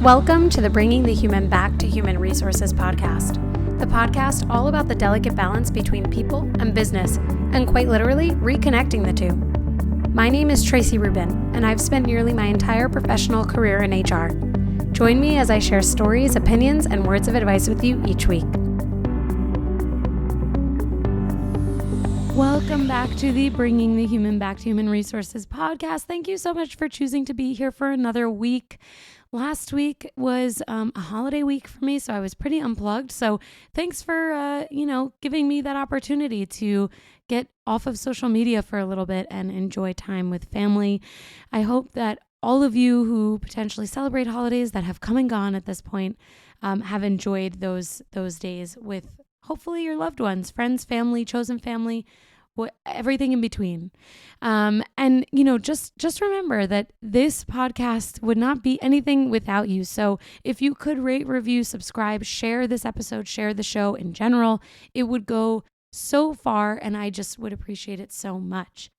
Welcome to the Bringing the Human Back to Human Resources podcast, the podcast all about the delicate balance between people and business, and quite literally reconnecting the two. My name is Tracy Rubin, and I've spent nearly my entire professional career in HR. Join me as I share stories, opinions, and words of advice with you each week. Welcome back to the Bringing the Human Back to Human Resources podcast. Thank you so much for choosing to be here for another week. Last week was a holiday week for me, so I was pretty unplugged. So thanks for, giving me that opportunity to get off of social media for a little bit and enjoy time with family. I hope that all of you who potentially celebrate holidays that have come and gone at this point have enjoyed those days with hopefully your loved ones, friends, family, chosen family, everything in between. Just remember that this podcast would not be anything without you. So if you could rate, review, subscribe, share this episode, share the show in general, it would go so far, and I just would appreciate it so much.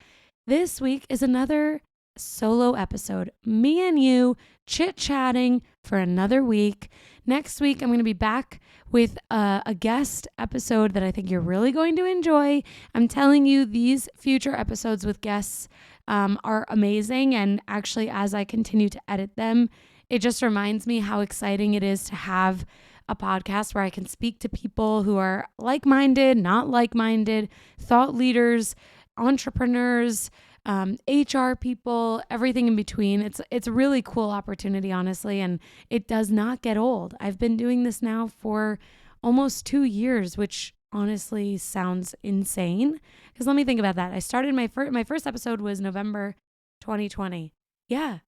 This week is another solo episode, me and you chit-chatting for another week. Next week, I'm going to be back with a guest episode that I think you're really going to enjoy. I'm telling you, these future episodes with guests are amazing. And actually, as I continue to edit them, it just reminds me how exciting it is to have a podcast where I can speak to people who are like-minded, not like-minded, thought leaders, entrepreneurs, HR people, everything in between. It's a really cool opportunity, honestly, and it does not get old. I've been doing this now for almost 2 years, which honestly sounds insane. Because let me think about that. I started my first episode was November 2020. Yeah,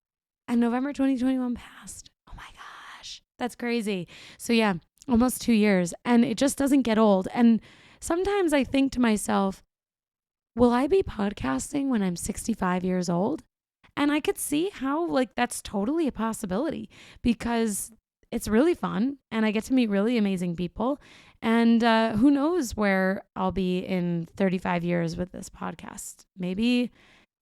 and November 2021 passed. Oh my gosh, that's crazy. So yeah, almost 2 years, and it just doesn't get old. And sometimes I think to myself, will I be podcasting when I'm 65 years old? And I could see how that's totally a possibility because it's really fun and I get to meet really amazing people. And who knows where I'll be in 35 years with this podcast. Maybe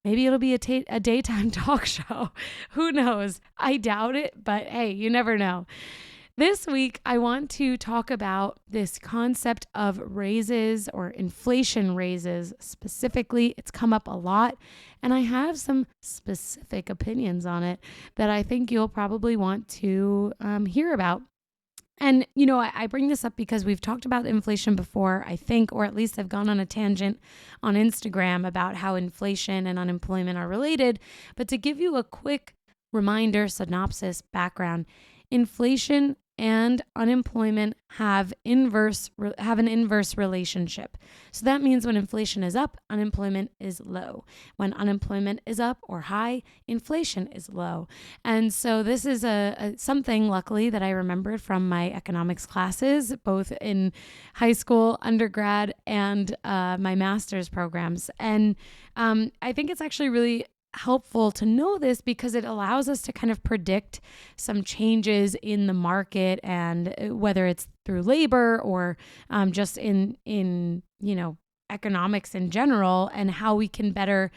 it'll be a daytime talk show. Who knows? I doubt it, but hey, you never know. This week, I want to talk about this concept of raises or inflation raises specifically. It's come up a lot, and I have some specific opinions on it that I think you'll probably want to hear about. And, I bring this up because we've talked about inflation before, I think, or at least I've gone on a tangent on Instagram about how inflation and unemployment are related. But to give you a quick reminder, synopsis, background, inflation and unemployment have an inverse relationship. So that means when inflation is up, unemployment is low. When unemployment is up or high, inflation is low. And so this is something, luckily, that I remembered from my economics classes, both in high school, undergrad, and my master's programs. And I think it's actually really helpful to know this because it allows us to kind of predict some changes in the market, and whether it's through labor or just in economics in general, and how we can better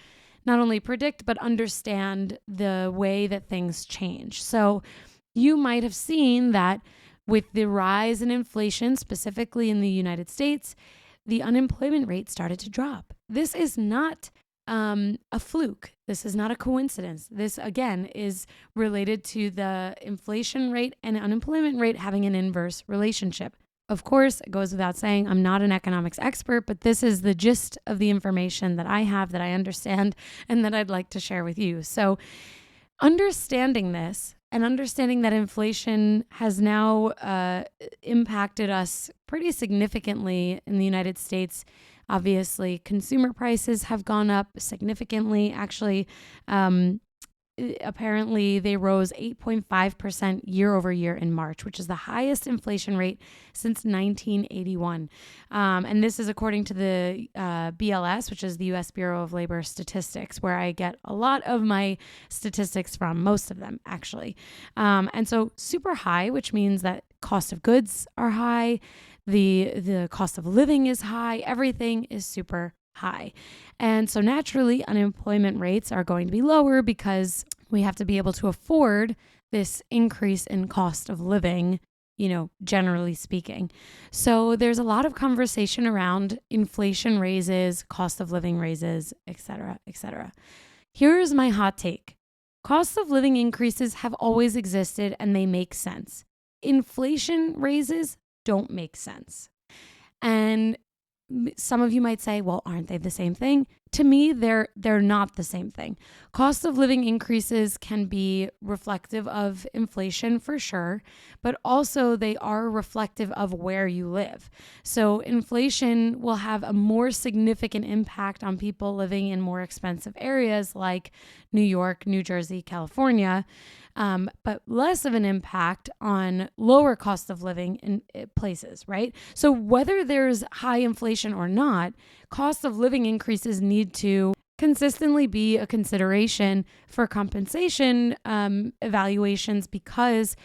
not only predict but understand the way that things change. So you might have seen that with the rise in inflation, specifically in the United States, the unemployment rate started to drop. This is not a fluke. This is not a coincidence. This, again, is related to the inflation rate and unemployment rate having an inverse relationship. Of course, it goes without saying, I'm not an economics expert, but this is the gist of the information that I have, that I understand, and that I'd like to share with you. So understanding this and understanding that inflation has now impacted us pretty significantly in the United States. Obviously, consumer prices have gone up significantly. Actually, apparently they rose 8.5% year over year in March, which is the highest inflation rate since 1981. And this is according to the BLS, which is the U.S. Bureau of Labor Statistics, where I get a lot of my statistics from, most of them actually. And so super high, which means that cost of goods are high. The cost of living is high. Everything is super high. And so naturally, unemployment rates are going to be lower because we have to be able to afford this increase in cost of living, generally speaking. So there's a lot of conversation around inflation raises, cost of living raises, et cetera, et cetera. Here's my hot take. Cost of living increases have always existed and they make sense. Inflation raises don't make sense. And some of you might say, well, aren't they the same thing? To me, they're not the same thing. Cost of living increases can be reflective of inflation for sure, but also they are reflective of where you live. So inflation will have a more significant impact on people living in more expensive areas like New York, New Jersey, California. But less of an impact on lower cost of living in places, right? So whether there's high inflation or not, cost of living increases need to consistently be a consideration for compensation evaluations, because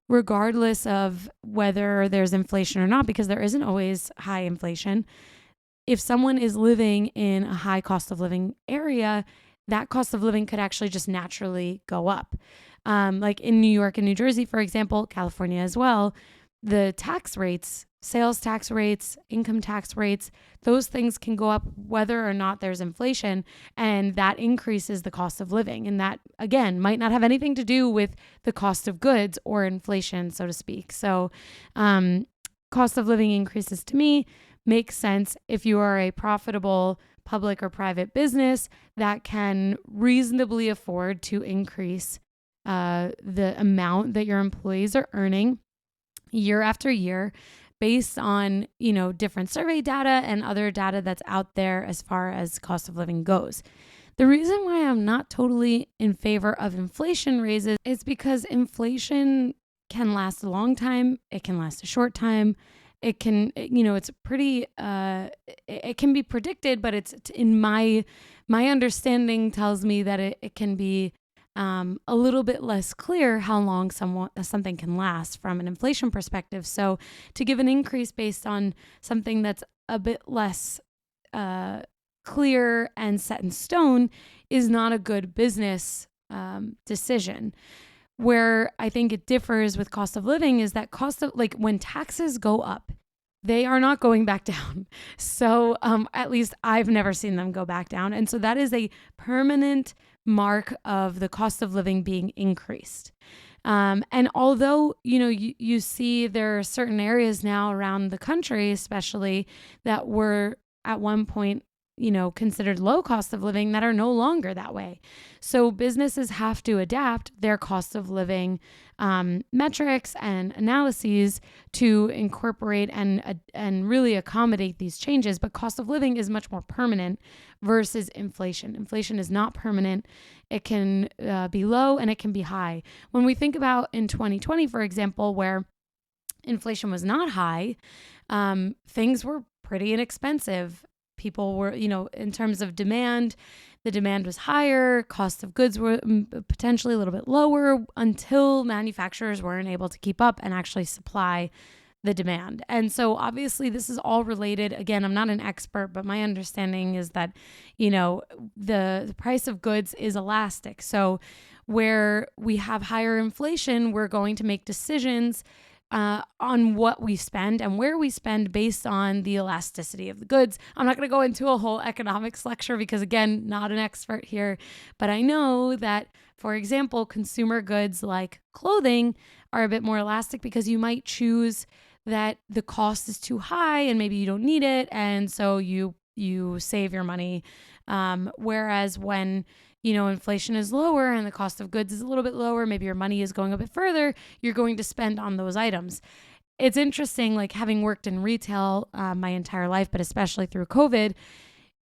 regardless of whether there's inflation or not, because there isn't always high inflation, if someone is living in a high cost of living area, that cost of living could actually just naturally go up. Like in New York and New Jersey, for example, California as well, the tax rates, sales tax rates, income tax rates, those things can go up whether or not there's inflation, and that increases the cost of living. And that, again, might not have anything to do with the cost of goods or inflation, so to speak. So cost of living increases to me make sense if you are a profitable public or private business that can reasonably afford to increase the amount that your employees are earning year after year based on, different survey data and other data that's out there as far as cost of living goes. The reason why I'm not totally in favor of inflation raises is because inflation can last a long time. It can last a short time. It can, it's pretty, it can be predicted, but it's in my understanding tells me that it can be a little bit less clear how long something can last from an inflation perspective. So to give an increase based on something that's a bit less clear and set in stone is not a good business decision. Where I think it differs with cost of living is that when taxes go up, they are not going back down. So at least I've never seen them go back down. And so that is a permanent mark of the cost of living being increased. And although, you see there are certain areas now around the country, especially that were at one point, considered low cost of living that are no longer that way. So businesses have to adapt their cost of living metrics and analyses to incorporate and really accommodate these changes. But cost of living is much more permanent versus inflation. Inflation is not permanent. It can be low and it can be high. When we think about in 2020, for example, where inflation was not high, things were pretty inexpensive. People were, in terms of demand, the demand was higher, cost of goods were potentially a little bit lower until manufacturers weren't able to keep up and actually supply the demand. And so obviously this is all related. Again, I'm not an expert, but my understanding is that, the price of goods is elastic. So where we have higher inflation, we're going to make decisions on what we spend and where we spend based on the elasticity of the goods. I'm not going to go into a whole economics lecture because, again, not an expert here, but I know that, for example, consumer goods like clothing are a bit more elastic because you might choose that the cost is too high and maybe you don't need it, and so you save your money. Whereas when inflation is lower and the cost of goods is a little bit lower, maybe your money is going a bit further, you're going to spend on those items. It's interesting, like having worked in retail my entire life, but especially through COVID,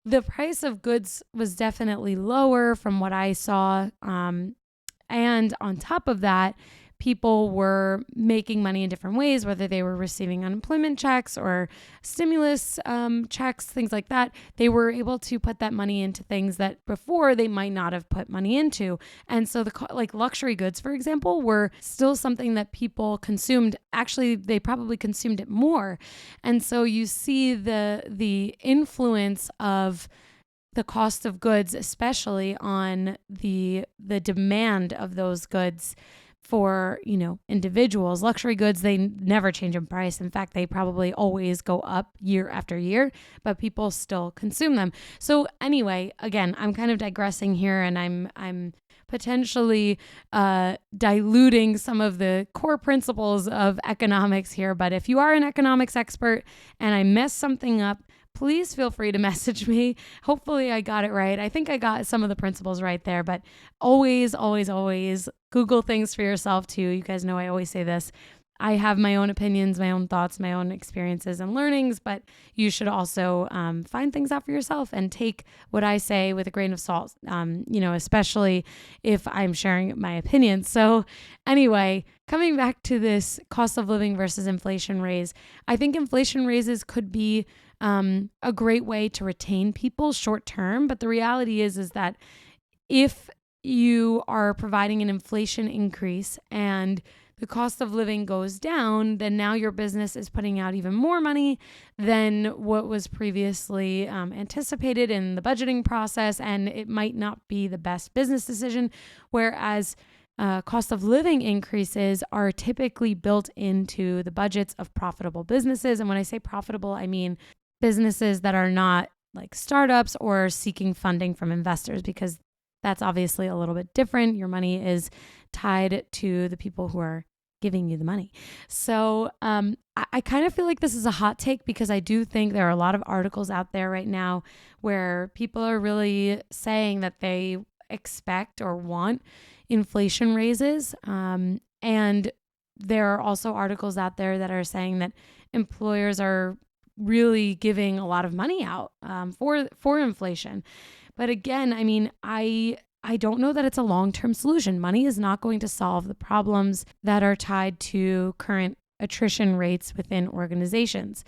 the price of goods was definitely lower from what I saw. And on top of that, people were making money in different ways, whether they were receiving unemployment checks or stimulus checks, things like that. They were able to put that money into things that before they might not have put money into. And so like luxury goods, for example, were still something that people consumed. Actually, they probably consumed it more. And so you see the influence of the cost of goods, especially on the demand of those goods, for, individuals. Luxury goods, they never change in price. In fact, they probably always go up year after year, but people still consume them. So anyway, again, I'm kind of digressing here, and I'm potentially diluting some of the core principles of economics here. But if you are an economics expert and I mess something up, please feel free to message me. Hopefully I got it right. I think I got some of the principles right there, but always, always, always Google things for yourself too. You guys know I always say this. I have my own opinions, my own thoughts, my own experiences and learnings, but you should also find things out for yourself and take what I say with a grain of salt, especially if I'm sharing my opinions. So anyway, coming back to this cost of living versus inflation raise, I think inflation raises could be a great way to retain people short term. But the reality is that if you are providing an inflation increase and the cost of living goes down, then now your business is putting out even more money than what was previously anticipated in the budgeting process, and it might not be the best business decision. Whereas cost of living increases are typically built into the budgets of profitable businesses. And when I say profitable, I mean businesses that are not like startups or seeking funding from investors, because that's obviously a little bit different. Your money is tied to the people who are giving you the money. So I kind of feel like this is a hot take, because I do think there are a lot of articles out there right now where people are really saying that they expect or want inflation raises. And there are also articles out there that are saying that employers are really giving a lot of money out for inflation. But again, I mean, I don't know that it's a long-term solution. Money is not going to solve the problems that are tied to current attrition rates within organizations.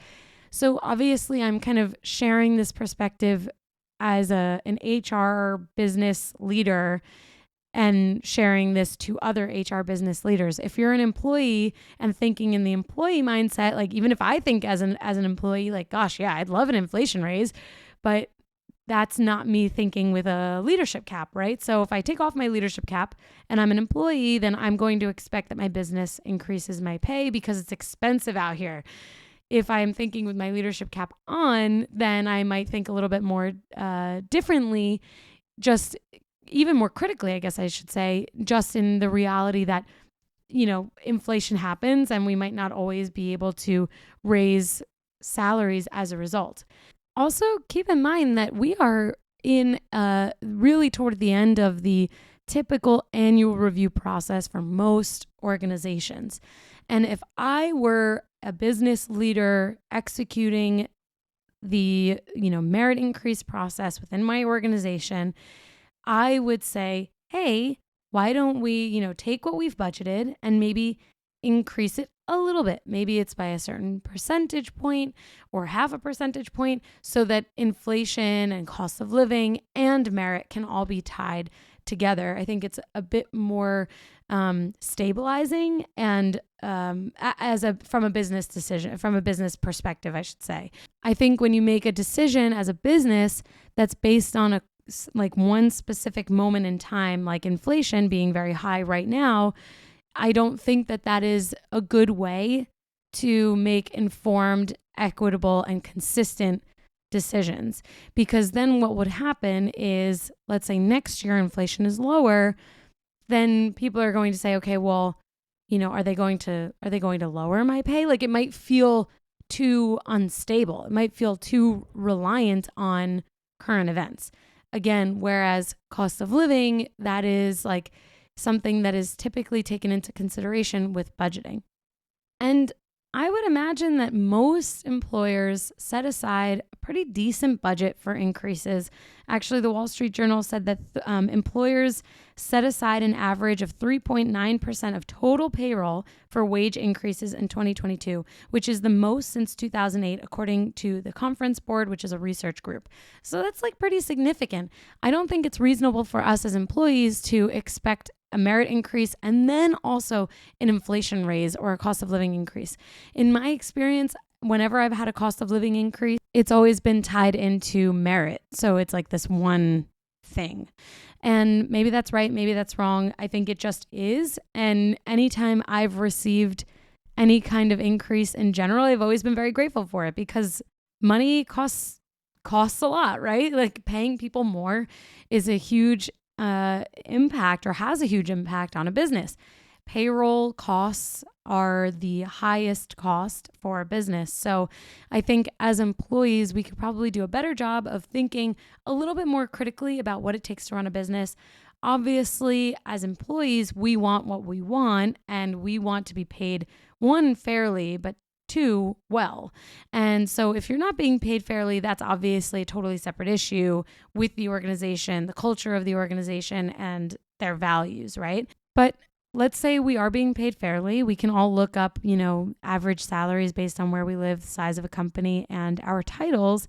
So obviously, I'm kind of sharing this perspective as an HR business leader and sharing this to other HR business leaders. If you're an employee and thinking in the employee mindset, like even if I think as an employee, like, gosh, yeah, I'd love an inflation raise, but that's not me thinking with a leadership cap, right? So if I take off my leadership cap and I'm an employee, then I'm going to expect that my business increases my pay because it's expensive out here. If I'm thinking with my leadership cap on, then I might think a little bit more differently, just even more critically, I guess I should say, just in the reality that, inflation happens and we might not always be able to raise salaries as a result. Also, keep in mind that we are in really toward the end of the typical annual review process for most organizations. And if I were a business leader executing the, merit increase process within my organization, I would say, hey, why don't we, take what we've budgeted and maybe increase it a little bit. Maybe it's by a certain percentage point or half a percentage point, so that inflation and cost of living and merit can all be tied together. I think it's a bit more stabilizing and from a business decision, from a business perspective, I should say. I think when you make a decision as a business that's based on one specific moment in time, like inflation being very high right now, I don't think that is a good way to make informed, equitable, and consistent decisions. Because then what would happen is, let's say next year inflation is lower, then people are going to say, okay, well, are they going to lower my pay? Like, it might feel too unstable. It might feel too reliant on current events. Again, whereas cost of living, that is like something that is typically taken into consideration with budgeting. And I would imagine that most employers set aside a pretty decent budget for increases. Actually, the Wall Street Journal said that employers set aside an average of 3.9% of total payroll for wage increases in 2022, which is the most since 2008, according to the Conference Board, which is a research group. So that's pretty significant. I don't think it's reasonable for us as employees to expect a merit increase and then also an inflation raise or a cost of living increase. In my experience, whenever I've had a cost of living increase, it's always been tied into merit. So it's like this one thing. And maybe that's right, maybe that's wrong. I think it just is. And anytime I've received any kind of increase in general, I've always been very grateful for it because money costs a lot, right? Like paying people more is a huge impact or has a huge impact on a business. Payroll costs are the highest cost for a business. So I think as employees, we could probably do a better job of thinking a little bit more critically about what it takes to run a business. Obviously, as employees, we want what we want and we want to be paid, one, fairly, but two, well. And so if you're not being paid fairly, that's obviously a totally separate issue with the organization, the culture of the organization, and their values, right? But let's say we are being paid fairly. We can all look up, average salaries based on where we live, the size of a company, and our titles.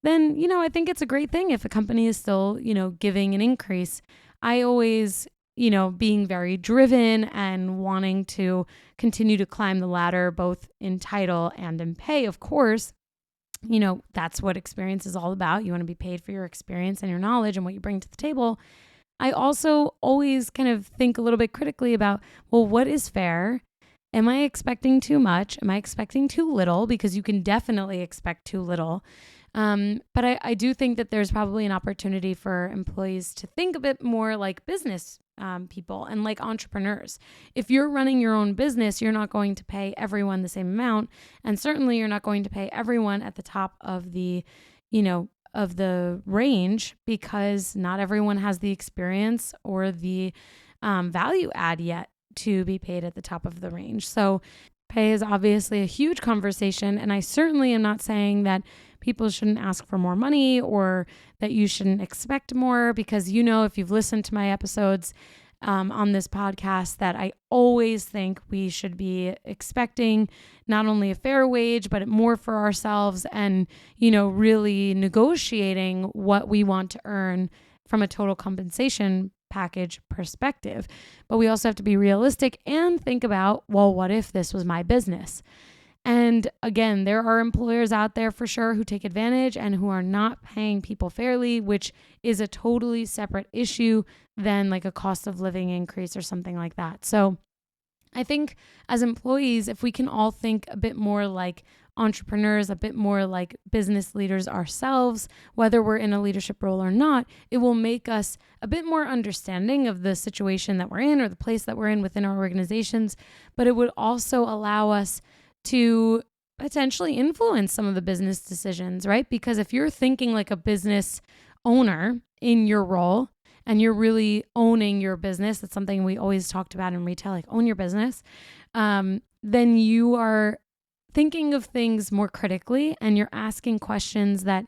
Then, I think it's a great thing if a company is still, giving an increase. I always, being very driven and wanting to continue to climb the ladder, both in title and in pay, of course. That's what experience is all about. You want to be paid for your experience and your knowledge and what you bring to the table. I also always kind of think a little bit critically about, well, what is fair? Am I expecting too much? Am I expecting too little? Because you can definitely expect too little. But I do think that there's probably an opportunity for employees to think a bit more like business people and like entrepreneurs. If you're running your own business, you're not going to pay everyone the same amount. And certainly you're not going to pay everyone at the top of the, of the range because not everyone has the experience or the value add yet to be paid at the top of the range. So pay is obviously a huge conversation. And I certainly am not saying that people shouldn't ask for more money or that you shouldn't expect more because, if you've listened to my episodes on this podcast, that I always think we should be expecting not only a fair wage, but more for ourselves and, really negotiating what we want to earn from a total compensation package perspective. But we also have to be realistic and think about, well, what if this was my business? And again, there are employers out there for sure who take advantage and who are not paying people fairly, which is a totally separate issue than like a cost of living increase or something like that. So I think as employees, if we can all think a bit more like entrepreneurs, a bit more like business leaders ourselves, whether we're in a leadership role or not, it will make us a bit more understanding of the situation that we're in or the place that we're in within our organizations. But it would also allow us to potentially influence some of the business decisions, right? Because if you're thinking like a business owner in your role and you're really owning your business, that's something we always talked about in retail, like own your business, then you are thinking of things more critically and you're asking questions that,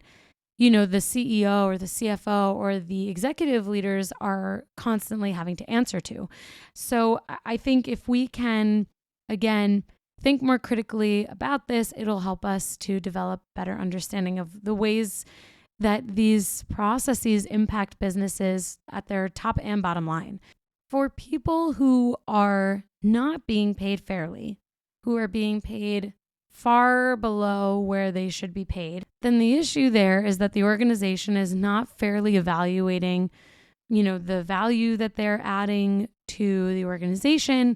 the CEO or the CFO or the executive leaders are constantly having to answer to. So I think if we can, again, think more critically about this, it'll help us to develop better understanding of the ways that these processes impact businesses at their top and bottom line. For people who are not being paid fairly, who are being paid far below where they should be paid, then the issue there is that the organization is not fairly evaluating, the value that they're adding to the organization,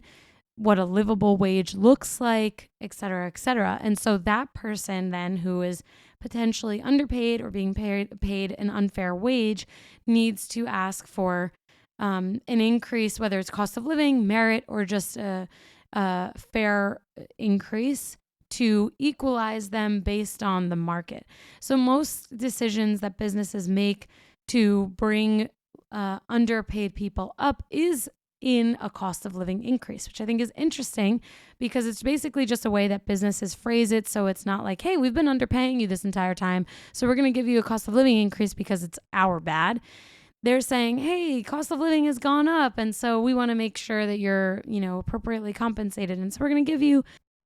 what a livable wage looks like, et cetera, et cetera. And so that person then who is potentially underpaid or being paid an unfair wage needs to ask for an increase, whether it's cost of living, merit, or just a fair increase to equalize them based on the market. So most decisions that businesses make to bring underpaid people up is in a cost of living increase, which I think is interesting because it's basically just a way that businesses phrase it. So it's not like, hey, we've been underpaying you this entire time, so we're going to give you a cost of living increase because it's our bad. They're saying, hey, cost of living has gone up, and so we want to make sure that you're, appropriately compensated. And so we're going to give you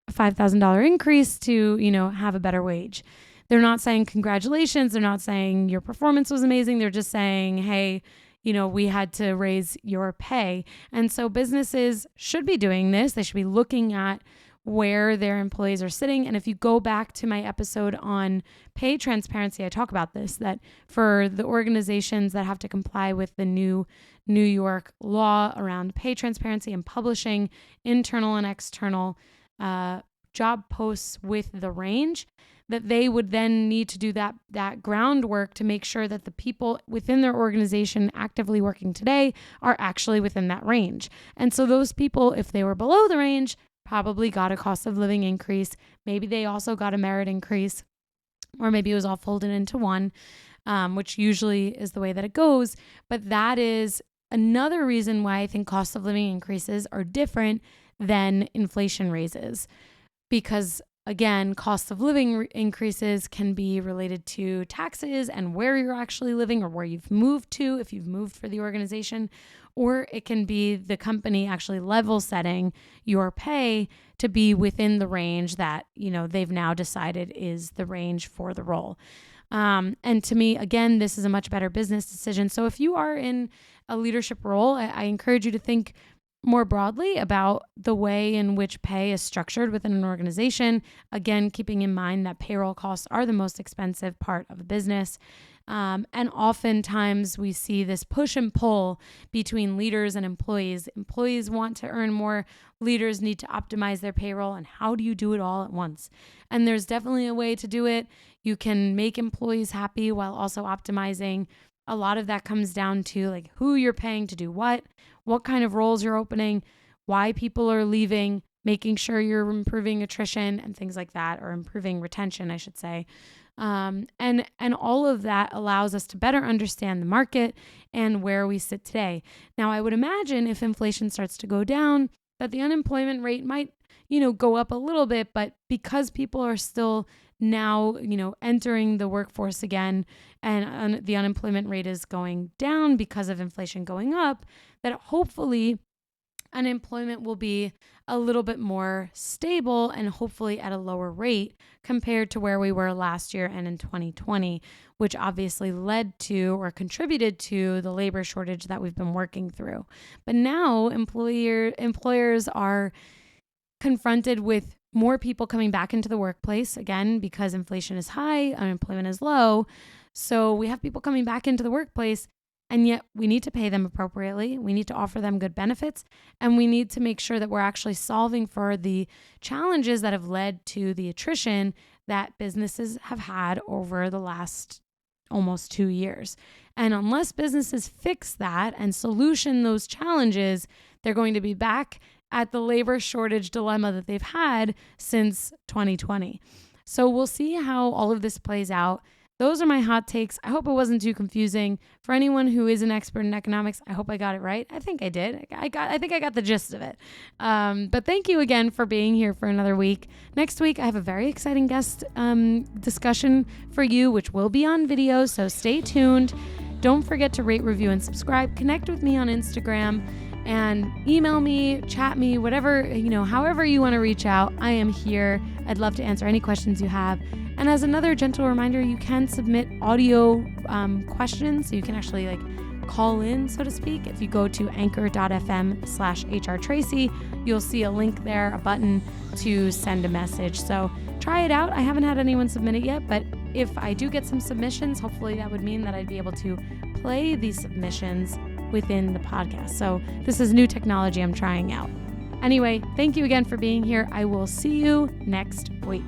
a $5,000 increase to, have a better wage. They're not saying congratulations. They're not saying your performance was amazing. They're just saying, hey, we had to raise your pay. And so businesses should be doing this. They should be looking at where their employees are sitting. And if you go back to my episode on pay transparency, I talk about this, that for the organizations that have to comply with the new New York law around pay transparency and publishing internal and external job posts with the range, that they would then need to do that groundwork to make sure that the people within their organization actively working today are actually within that range. And so those people, if they were below the range, probably got a cost of living increase. Maybe they also got a merit increase, or maybe it was all folded into one, which usually is the way that it goes. But that is another reason why I think cost of living increases are different than inflation raises. Because again, cost of living increases can be related to taxes and where you're actually living or where you've moved to, if you've moved for the organization, or it can be the company actually level setting your pay to be within the range that, they've now decided is the range for the role. And to me, again, this is a much better business decision. So if you are in a leadership role, I encourage you to think more broadly about the way in which pay is structured within an organization. Again, keeping in mind that payroll costs are the most expensive part of a business. And oftentimes we see this push and pull between leaders and employees. Employees want to earn more. Leaders need to optimize their payroll. And how do you do it all at once? And there's definitely a way to do it. You can make employees happy while also optimizing. A lot of that comes down to like who you're paying to do what kind of roles you're opening, why people are leaving, making sure you're improving attrition and things like that, or improving retention, I should say. And all of that allows us to better understand the market and where we sit today. Now, I would imagine if inflation starts to go down, that the unemployment rate might, go up a little bit, but because people are still now, entering the workforce again, and the unemployment rate is going down because of inflation going up, that hopefully unemployment will be a little bit more stable and hopefully at a lower rate compared to where we were last year and in 2020, which obviously led to or contributed to the labor shortage that we've been working through. But now employers are confronted with more people coming back into the workplace, again, because inflation is high, unemployment is low. So we have people coming back into the workplace, and yet we need to pay them appropriately. We need to offer them good benefits, and we need to make sure that we're actually solving for the challenges that have led to the attrition that businesses have had over the last almost 2 years. And unless businesses fix that and solution those challenges, they're going to be back at the labor shortage dilemma that they've had since 2020. So we'll see how all of this plays out. Those are my hot takes. I hope it wasn't too confusing. For anyone who is an expert in economics, I hope I got it right. I think I did. I think I got the gist of it. But thank you again for being here for another week. Next week, I have a very exciting guest discussion for you, which will be on video, so stay tuned. Don't forget to rate, review, and subscribe. Connect with me on Instagram and email me, chat me, whatever, however you want to reach out. I am here. I'd love to answer any questions you have. And as another gentle reminder, you can submit audio questions. So you can actually call in, so to speak. If you go to anchor.fm/HRTracy, you'll see a link there, a button to send a message. So try it out. I haven't had anyone submit it yet, but if I do get some submissions, hopefully that would mean that I'd be able to play these submissions within the podcast. So this is new technology I'm trying out. Anyway, thank you again for being here. I will see you next week.